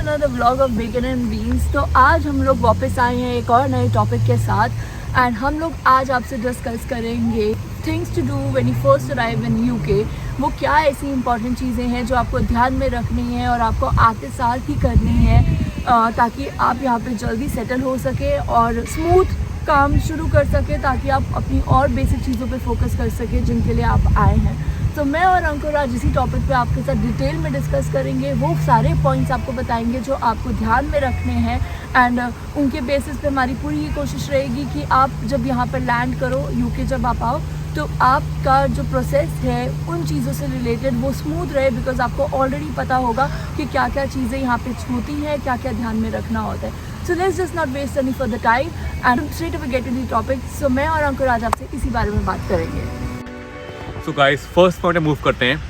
Another vlog of bacon and beans. तो आज हम लोग वापस आए हैं एक और नए टॉपिक के साथ एंड हम लोग आज आपसे डिस्कस करेंगे things to do when you first arrive in UK. वो क्या ऐसी इंपॉर्टेंट चीज़ें हैं जो आपको ध्यान में रखनी है और आपको आते साल ही करनी है ताकि आप यहाँ पे जल्दी सेटल हो सके और स्मूथ काम शुरू कर सके, ताकि आप अपनी और बेसिक चीज़ों पे फोकस कर सके जिनके लिए आप आए हैं। तो मैं और अंकुर आज इसी टॉपिक पे आपके साथ डिटेल में डिस्कस करेंगे। वो सारे पॉइंट्स आपको बताएंगे जो आपको ध्यान में रखने हैं एंड उनके बेसिस पे हमारी पूरी ये कोशिश रहेगी कि आप जब यहाँ पर लैंड करो, यूके जब आप आओ, तो आपका जो प्रोसेस है उन चीज़ों से रिलेटेड वो स्मूथ रहे, बिकॉज आपको ऑलरेडी पता होगा कि क्या क्या चीज़ें यहाँ पे होती हैं, क्या क्या ध्यान में रखना होता है। So let's just not waste any for the time and straight away get in the topic. So मैं और अंकुर आज आपसे इसी बारे में बात करेंगे। तो गाइस फर्स्ट पॉइंट मूव करते हैं।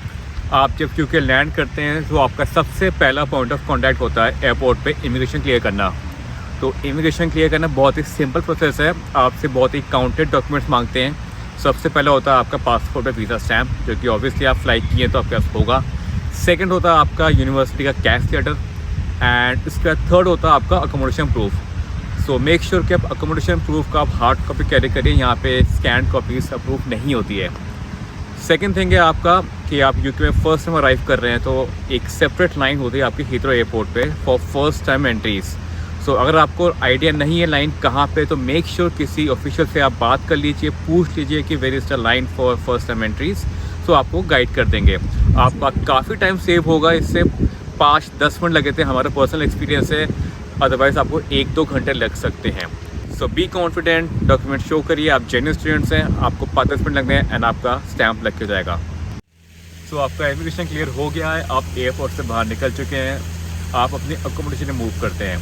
आप जब यूके लैंड करते हैं तो आपका सबसे पहला पॉइंट ऑफ कांटेक्ट होता है एयरपोर्ट पे इमिग्रेशन क्लियर करना। तो इमिग्रेशन क्लियर करना बहुत ही सिंपल प्रोसेस है। आपसे बहुत ही काउंटेड डॉक्यूमेंट्स मांगते हैं। सबसे पहला होता है आपका पासपोर्ट और वीज़ा स्टैम्प, जो कि ऑब्वियसली आप फ्लाई किए तो आपके पास होगा। सेकंड होता है आपका यूनिवर्सिटी का कैश लेटर एंड इसका थर्ड होता है आपका accommodation proof. So make sure कि आप अकोमोडेशन प्रूफ का आप हार्ड कॉपी कैरी करिए। यहाँ पे स्कैन कॉपीज अप्रूव नहीं होती है। सेकेंड थिंग है आपका कि आप यूके में फर्स्ट टाइम अराइव कर रहे हैं तो एक सेपरेट लाइन होती है आपकी हीथ्रो एयरपोर्ट पे फॉर फर्स्ट टाइम एंट्रीज। सो अगर आपको आइडिया नहीं है लाइन कहाँ पे, तो मेक श्योर किसी ऑफिशियल से आप बात कर लीजिए, पूछ लीजिए कि where is the line for first time entries. तो आपको गाइड कर देंगे। आपका काफ़ी टाइम सेव होगा। इससे 5-10 मिनट लगे थे, हमारा पर्सनल एक्सपीरियंस है। अदरवाइज़ आपको 1-2 घंटे लग सकते हैं। सो बी कॉन्फिडेंट, डॉक्यूमेंट शो करिए, आप जेन्युइन स्टूडेंट्स हैं, आपको 5-10 मिनट लगने हैं एंड आपका स्टैंप लग के जाएगा। सो आपका इमिग्रेशन क्लियर हो गया है, आप एयरपोर्ट से बाहर निकल चुके हैं, आप अपनी अकोमोडेशन में मूव करते हैं।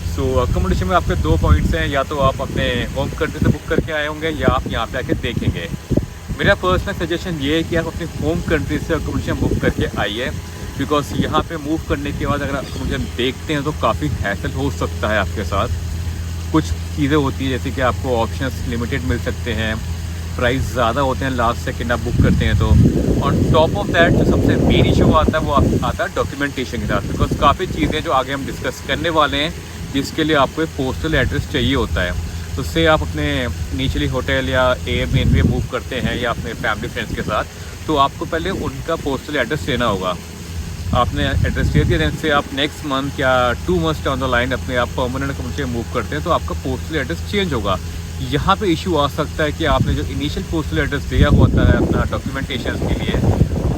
सो अकोमोडेशन में आपके 2 पॉइंट्स हैं, या तो आप अपने होम कंट्री से बुक करके आए होंगे या आप यहाँ पे आके देखेंगे। मेरा पर्सनल सजेशन ये है कि आप अपनी होम कंट्री से अकोमोडेशन बुक करके आइए, बिकॉज यहाँ पे मूव करने के बाद अगर अकोमोडेशन देखते हैं तो काफ़ी हैसल हो सकता है आपके साथ। कुछ चीज़ें होती है जैसे कि आपको ऑप्शंस लिमिटेड मिल सकते हैं, प्राइस ज़्यादा होते हैं लास्ट सेकंड आप बुक करते हैं तो। ऑन टॉप ऑफ दैट जो सबसे मेन इशू आता है वो आता है डॉक्यूमेंटेशन के साथ, बिकॉज काफ़ी चीज़ें जो आगे हम डिस्कस करने वाले हैं जिसके लिए आपको एक पोस्टल एड्रेस चाहिए होता है। तो उससे आप अपने नीचली होटल या एयरबीएनबी मूव करते हैं या अपने फैमिली फ्रेंड्स के साथ, तो आपको पहले उनका पोस्टल एड्रेस देना होगा। आपने एड्रेस दे दिया, देन से आप नेक्स्ट मंथ या 2 मंथ्स डाउन द लाइन अपने आप परमानेंट अकोमोडेशन मूव करते हैं तो आपका पोस्टल एड्रेस चेंज होगा। यहाँ पे इशू आ सकता है कि आपने जो इनिशियल पोस्टल एड्रेस दिया होता है अपना डॉक्यूमेंटेशन के लिए,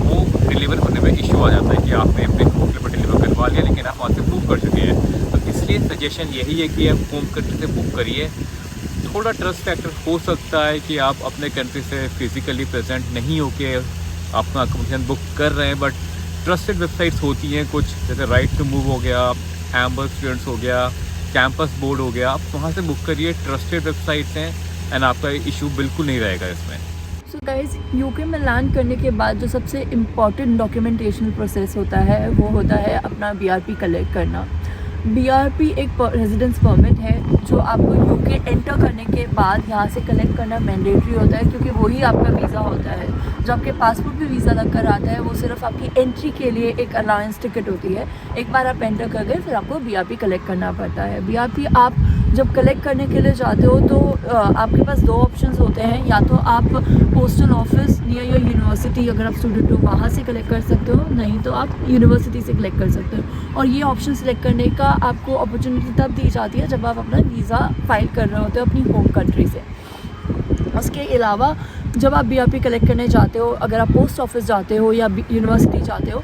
वो डिलीवर होने में इशू आ जाता है कि आपने अपने होटल पर डिलीवर करवा लिया लेकिन आप वहाँ से मूव कर चुके हैं। तो इसलिए सजेशन यही है कि आप होम कंट्री से बुक करिए। थोड़ा ट्रस्ट फैक्टर हो सकता है कि आप अपने कंट्री से फिजिकली प्रेजेंट नहीं होके अपना अकोमोडेशन बुक कर रहे हैं, बट ट्रस्टेड वेबसाइट्स होती हैं कुछ, जैसे राइट टू मूव हो गया, एम्बर स्टूडेंट्स हो गया, कैंपस बोर्ड हो गया, आप वहाँ से बुक करिए। ट्रस्टेड वेबसाइट्स हैं एंड आपका इशू बिल्कुल नहीं रहेगा इसमें। सो गाइज, यूके में लैंड करने के बाद जो सबसे इम्पॉर्टेंट डॉक्यूमेंटेशन प्रोसेस होता है वो होता है अपना BRP कलेक्ट करना। BRP एक रेजिडेंस परमिट है जो आपको यूके एंटर करने के बाद यहाँ से कलेक्ट करना मैंडेटरी होता है, क्योंकि वही आपका वीज़ा होता है। जो आपके पासपोर्ट पे वीज़ा लग कर आता है वो सिर्फ आपकी एंट्री के लिए एक अलाउंस टिकट होती है। एक बार आप एंटर कर गए फिर आपको BRP कलेक्ट करना पड़ता है। BRP आप जब कलेक्ट करने के लिए जाते हो तो आपके पास 2 ऑप्शंस होते हैं, या तो आप postal office near your university, अगर आप स्टूडेंट हो वहाँ से कलेक्ट कर सकते हो, नहीं तो आप यूनिवर्सिटी से कलेक्ट कर सकते हो। और ये ऑप्शन सेलेक्ट करने का आपको अपॉर्चुनिटी तब दी जाती है जब आप अपना वीज़ा फाइल कर रहे होते हो अपनी होम कंट्री से। उसके अलावा जब आप BRP कलेक्ट करने जाते हो, अगर आप पोस्ट ऑफिस जाते हो या यूनिवर्सिटी जाते हो,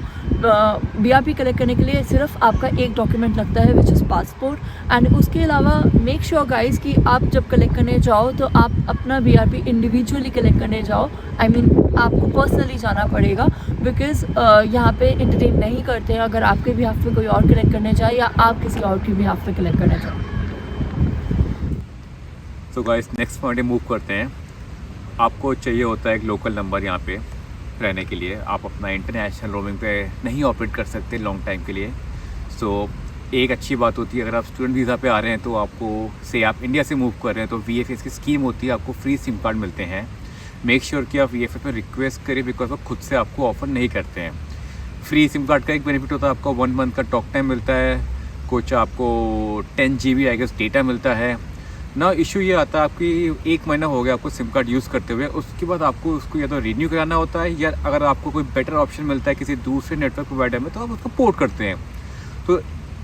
BRP कलेक्ट करने के लिए सिर्फ आपका एक डॉक्यूमेंट लगता है विच इज़ पासपोर्ट। एंड उसके अलावा मेक श्योर गाइस कि आप जब कलेक्ट करने जाओ तो आप अपना BRP इंडिविजुअली कलेक्ट करने जाओ। I mean, आपको पर्सनली जाना पड़ेगा, बिकॉज़ यहाँ पे इंटरटेन नहीं करते हैं अगर आपके बिहाफ पे कोई और कलेक्ट करने जाए या आप किसी और के बिहाफ पे कलेक्ट करने जाओ। So guys next point move करते हैं। आपको चाहिए होता है एक लोकल नंबर यहाँ पे रहने के लिए। आप अपना इंटरनेशनल रोमिंग पे नहीं ऑपरेट कर सकते लॉन्ग टाइम के लिए। सो एक अच्छी बात होती है अगर आप स्टूडेंट वीज़ा पे आ रहे हैं तो आपको से आप इंडिया से मूव कर रहे हैं तो VFS की स्कीम होती है, आपको फ्री सिम कार्ड मिलते हैं। मेक श्योर कि आप VFS में रिक्वेस्ट करिए, बिकॉज वो खुद से आपको ऑफर नहीं करते हैं। फ्री सिम कार्ड का एक बेनिफिट होता है आपको 1 मंथ का टॉक टाइम मिलता है, कुछ आपको 10 GB आई गेस डेटा मिलता है ना। इशू ये आता है आपकी 1 महीना हो गया आपको सिम कार्ड यूज़ करते हुए, उसके बाद आपको उसको या तो रिन्यू कराना होता है, या अगर आपको कोई बेटर ऑप्शन मिलता है किसी दूसरे नेटवर्क प्रोवाइडर में तो आप उसको पोर्ट करते हैं। तो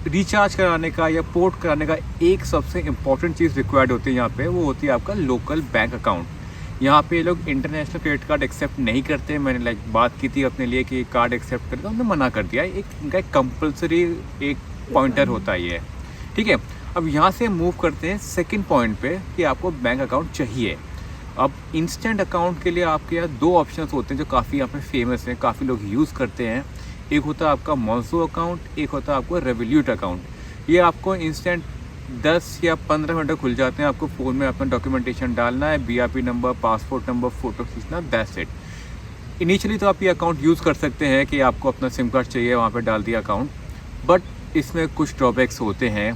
रिचार्ज कराने का या पोर्ट कराने का एक सबसे इम्पॉर्टेंट चीज़ रिक्वायर्ड होती है यहाँ पे, वो होती है आपका लोकल बैंक अकाउंट। यहाँ पे ये लोग इंटरनेशनल क्रेडिट कार्ड एक्सेप्ट नहीं करते। मैंने बात की थी अपने लिए कि कार्ड एक्सेप्ट करते, उन्होंने मना कर दिया। इनका एक कंपल्सरी एक पॉइंटर होता है ये, ठीक है। अब यहाँ से मूव करते हैं सेकंड पॉइंट पे कि आपको बैंक अकाउंट चाहिए। अब इंस्टेंट अकाउंट के लिए आपके यहाँ 2 ऑप्शंस होते हैं जो काफ़ी यहाँ पे फेमस हैं, काफ़ी लोग यूज़ करते हैं। एक होता है आपका मोज़ो अकाउंट, एक होता है आपको रेवोल्यूट अकाउंट। ये आपको इंस्टेंट 10 या 15 मिनट खुल जाते हैं। आपको फ़ोन में अपना डॉक्यूमेंटेशन डालना है, BRP number, passport number, photo खींचना, दैट्स इट। इनिशियली तो आप ये अकाउंट यूज़ कर सकते हैं कि आपको अपना सिम कार्ड चाहिए, वहाँ पर डाल दिया अकाउंट। बट इसमें कुछ ड्रॉबैक्स होते हैं,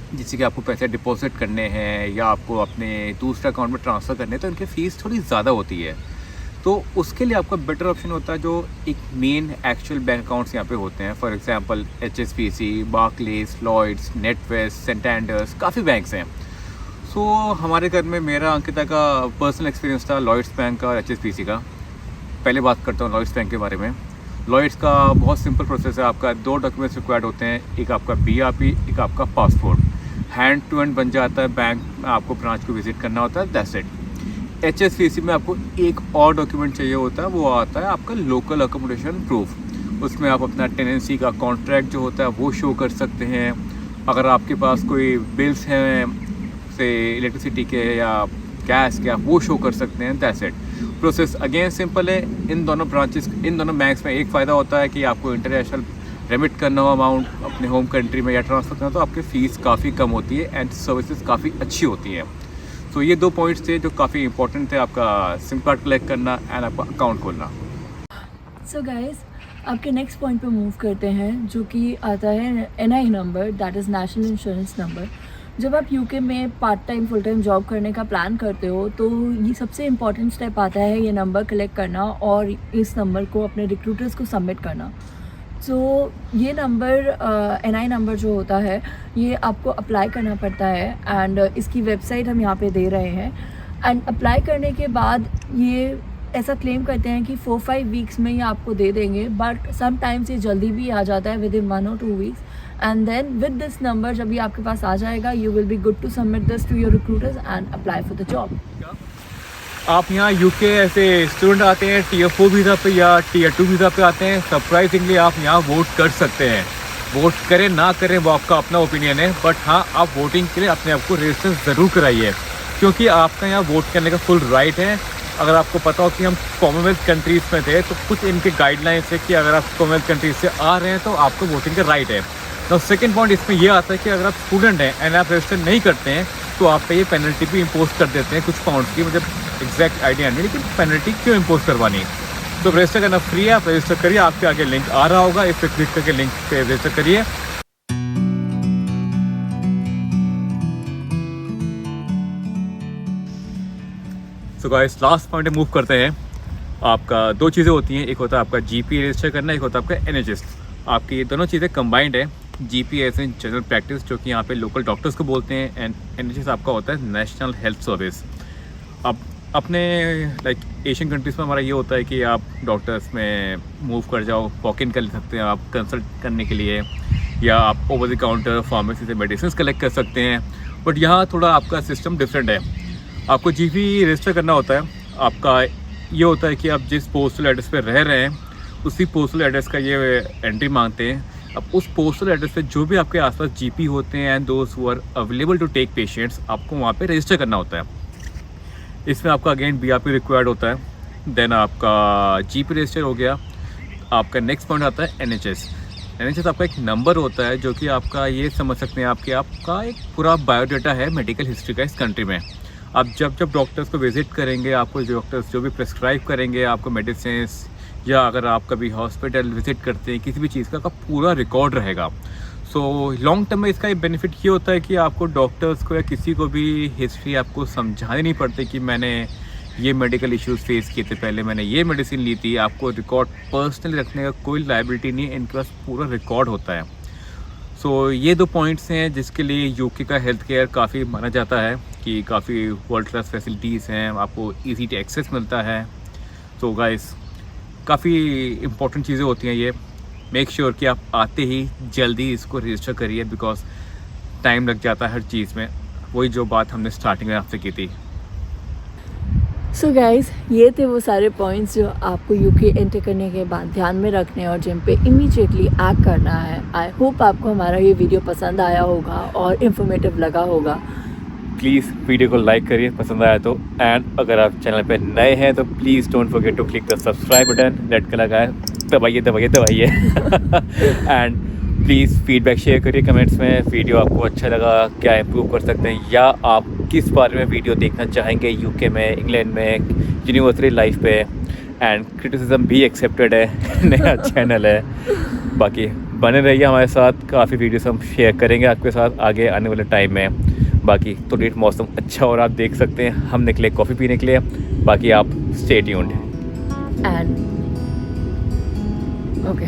जिससे कि आपको पैसे डिपॉजिट करने हैं या आपको अपने दूसरे अकाउंट में ट्रांसफ़र करने हैं, तो इनकी फ़ीस थोड़ी ज़्यादा होती है। तो उसके लिए आपका बेटर ऑप्शन होता है जो एक मेन एक्चुअल बैंक अकाउंट्स यहाँ पे होते हैं। For example HSBC, Barclays, Lloyds, NatWest, Santanders, काफ़ी बैंक्स हैं। सो हमारे घर में मेरा अंकिता का पर्सनल एक्सपीरियंस था लॉयड्स बैंक का और HSBC का। पहले बात करता हूँ लॉयड्स बैंक के बारे में। लॉयड्स का बहुत सिंपल प्रोसेस है। आपका 2 डॉक्यूमेंट्स रिक्वायर्ड होते हैं, एक आपका BRP, एक आपका पासपोर्ट। हैंड टू हैंड बन जाता है, बैंक में आपको ब्रांच को विजिट करना होता है, दैट्स इट। HSBC में आपको एक और डॉक्यूमेंट चाहिए होता है, वो आता है आपका लोकल अकोमोडेशन प्रूफ। उसमें आप अपना टेनेंसी का कॉन्ट्रैक्ट जो होता है वो शो कर सकते हैं। अगर आपके पास कोई बिल्स हैं से इलेक्ट्रिसिटी के या गैस के, आप वो शो कर सकते हैं, that's it. Process again simple है। इन दोनों बैंक्स में एक फ़ायदा होता है कि आपको इंटरनेशनल रेमिट करना हो अमाउंट अपने होम कंट्री में या ट्रांसफ़र करना, तो आपकी फ़ीस काफ़ी कम होती है एंड सर्विसेज काफ़ी अच्छी होती हैं। तो ये 2 पॉइंट्स थे जो काफ़ी इंपॉर्टेंट थे, आपका सिम कार्ड कलेक्ट करना एंड आपका अकाउंट खोलना। सो गाइस, आपके नेक्स्ट पॉइंट पे मूव करते हैं, जो कि आता है NI number, that is national insurance number. जब आप UK में part time full time job करने का प्लान करते हो तो ये सबसे इम्पॉर्टेंट स्टेप आता है ये नंबर कलेक्ट करना और इस नंबर को अपने रिक्रूटर्स को सबमिट करना। तो ये नंबर NI नंबर जो होता है ये आपको अप्लाई करना पड़ता है एंड इसकी वेबसाइट हम यहाँ पे दे रहे हैं। एंड अप्लाई करने के बाद ये ऐसा क्लेम करते हैं कि 4-5 वीक्स में ये आपको दे देंगे, बट समटाइम्स ये जल्दी भी आ जाता है, within 1 or 2 weeks. And then with this number जब ये आपके पास आ जाएगा, you will be good to submit this to your recruiters and apply for the job. आप यहाँ UK ऐसे स्टूडेंट आते हैं Tier 4 वीज़ा पे या Tier 2 वीज़ा पे आते हैं, सरप्राइजिंगली आप यहाँ वोट कर सकते हैं। वोट करें ना करें वो आपका अपना ओपिनियन है, बट हाँ आप वोटिंग के लिए अपने आप को रजिस्टर ज़रूर कराइए, क्योंकि आपका यहाँ वोट करने का फुल राइट है। अगर आपको पता हो कि हम कॉमनवेल्थ कंट्रीज़ में थे तो कुछ इनके गाइडलाइंस है कि अगर आप कॉमनवेल्थ कंट्रीज से आ रहे हैं तो आपको वोटिंग का राइट है। तो सेकंड पॉइंट इसमें यह आता है कि अगर आप स्टूडेंट हैं एंड आप रजिस्टर नहीं करते हैं तो आप पे ये पेनल्टी भी इम्पोज कर देते हैं कुछ पाउंड्स की। मुझे एग्जैक्ट आइडिया नहीं, लेकिन पेनल्टी क्यों इम्पोज करवानी। तो रजिस्टर करना फ्री है, आप रजिस्टर करिए। आपके आगे लिंक आ रहा होगा, इस पर क्लिक करके लिंक पे रजिस्टर करिए। So guys, last point move करते हैं। आपका 2 चीज़ें होती हैं, एक होता है आपका GP रजिस्टर करना, एक होता है आपका NHS। आपकी ये दोनों चीज़ें कंबाइंड है। GP as in general practice, जो कि यहाँ पे लोकल डॉक्टर्स को बोलते हैं, एंड NHS आपका होता है नेशनल हेल्थ सर्विस। अब अपने लाइक एशियन कंट्रीज़ में हमारा ये होता है कि आप डॉक्टर्स में मूव कर जाओ, वॉक इन कर सकते हैं आप कंसल्ट करने के लिए, या आप ओवर द काउंटर फार्मेसी से मेडिसिन कलेक्ट कर सकते हैं। बट यहाँ थोड़ा आपका सिस्टम डिफरेंट है। आपको GP रजिस्टर करना होता है। आपका ये होता है कि आप जिस पोस्टल एड्रेस पे रह रहे हैं उसी पोस्टल एड्रेस का ये एंट्री मांगते हैं। अब उस पोस्टल एड्रेस पे जो भी आपके आसपास GP होते हैं and those who are available to take patients, आपको वहाँ पे रजिस्टर करना होता है। इसमें आपका अगेन BRP रिक्वायर्ड होता है। देन आपका GP रजिस्टर हो गया। आपका नेक्स्ट पॉइंट आता है NHS आपका एक नंबर होता है जो कि आपका ये समझ सकते हैं आपके आपका एक पूरा बायोडाटा है मेडिकल हिस्ट्री का इस कंट्री में। आप जब डॉक्टर्स को विजिट करेंगे, आपको डॉक्टर्स जो भी प्रेस्क्राइब करेंगे आपको मेडिसिन, या अगर आप कभी हॉस्पिटल विजिट करते हैं किसी भी चीज़ का पूरा रिकॉर्ड रहेगा। सो लॉन्ग टर्म में इसका एक बेनिफिट ये होता है कि आपको डॉक्टर्स को या किसी को भी हिस्ट्री आपको समझाने नहीं पड़ते कि मैंने ये मेडिकल इश्यूज़ फेस किए थे, पहले मैंने ये मेडिसिन ली थी। आपको रिकॉर्ड पर्सनली रखने का कोई लायबिलिटी नहीं है, इनके पास पूरा रिकॉर्ड होता है। सो ये 2 पॉइंट्स हैं जिसके लिए यूके का हेल्थ केयर काफ़ी माना जाता है कि काफ़ी वर्ल्ड क्लास फैसिलिटीज़ हैं, आपको ईज़ी एक्सेस मिलता है। सो गाइस काफ़ी इंपॉर्टेंट चीज़ें होती हैं ये। मेक श्योर कि आप आते ही जल्दी इसको रजिस्टर करिए बिकॉज टाइम लग जाता है हर चीज़ में। वही जो बात हमने स्टार्टिंग में आपसे की थी। सो गाइस, ये थे वो सारे पॉइंट्स जो आपको यूके एंटर करने के बाद ध्यान में रखने और जिन पे इमीडिएटली एक्ट करना है। आई होप आपको हमारा ये वीडियो पसंद आया होगा और इन्फॉर्मेटिव लगा होगा। प्लीज़ वीडियो को लाइक करिए पसंद आया तो, एंड अगर आप चैनल पे नए हैं तो please don't forget to click the subscribe button, red colour का है, दबाइए एंड प्लीज़ फीडबैक शेयर करिए कमेंट्स में। वीडियो आपको अच्छा लगा, क्या इम्प्रूव कर सकते हैं, या आप किस बारे में वीडियो देखना चाहेंगे यूके में, इंग्लैंड में, यूनिवर्सिटी लाइफ पे। एंड क्रिटिसिज्म भी एक्सेप्टेड है, नया चैनल है। बाकी बने रहिए हमारे साथ, काफ़ी वीडियोस हम शेयर करेंगे आपके साथ आगे आने वाले टाइम में। बाकी तो डेट मौसम अच्छा और आप देख सकते हैं हम निकले कॉफ़ी पीने के लिए। बाकी आप स्टे ट्यून्ड एंड ओके